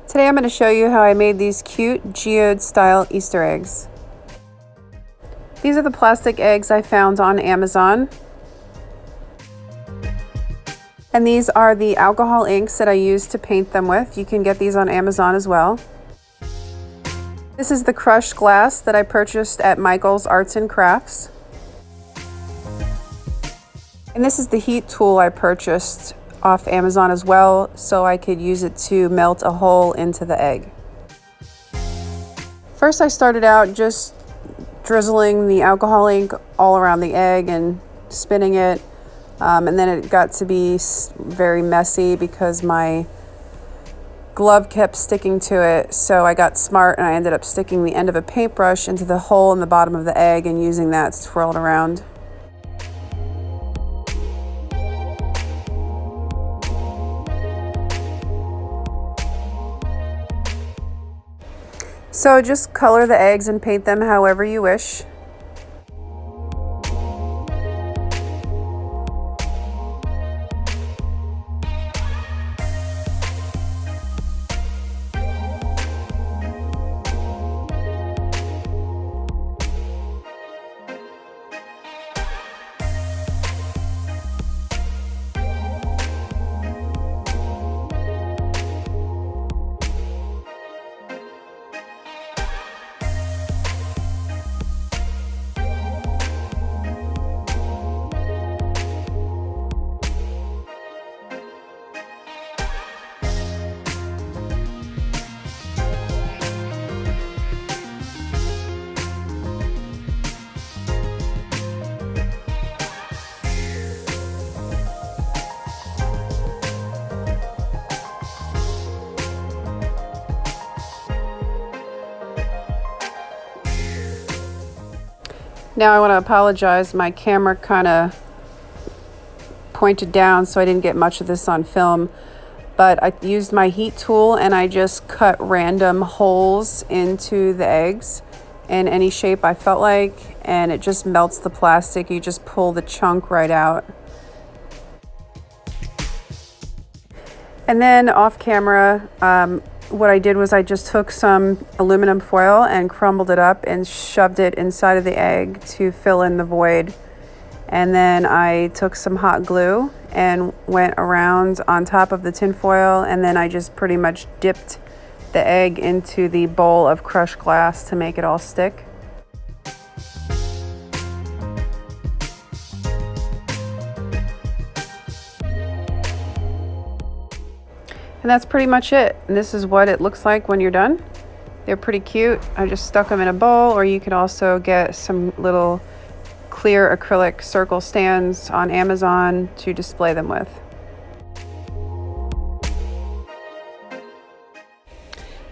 Today I'm going to show you how I made these cute geode style Easter eggs. These are the plastic eggs I found on Amazon. And these are the alcohol inks that I used to paint them with. You can get these on Amazon as well. This is the crushed glass that I purchased at Michael's Arts and Crafts. And this is the heat tool I purchased off Amazon as well, so I could use it to melt a hole into the egg. First I started out just drizzling the alcohol ink all around the egg and spinning it, and then it got to be very messy because my glove kept sticking to it, so I got smart and I ended up sticking the end of a paintbrush into the hole in the bottom of the egg and using that to twirl it around. So just color the eggs and paint them however you wish. Now I want to apologize, my camera kind of pointed down so I didn't get much of this on film, but I used my heat tool and I just cut random holes into the eggs in any shape I felt like, and it just melts the plastic. You just pull the chunk right out. And then off camera, what I did was I just took some aluminum foil and crumbled it up and shoved it inside of the egg to fill in the void. And then I took some hot glue and went around on top of the tin foil, and then I just pretty much dipped the egg into the bowl of crushed glass to make it all stick. And that's pretty much it. And this is what it looks like when you're done. They're pretty cute. I just stuck them in a bowl, or you could also get some little clear acrylic circle stands on Amazon to display them with.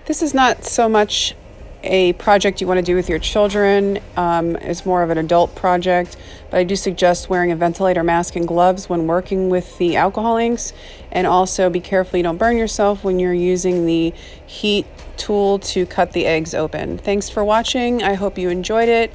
This is not so much a project you want to do with your children. It's more of an adult project, but I do suggest wearing a ventilator mask and gloves when working with the alcohol inks, and also be careful you don't burn yourself when you're using the heat tool to cut the eggs open. Thanks for watching. I hope you enjoyed it,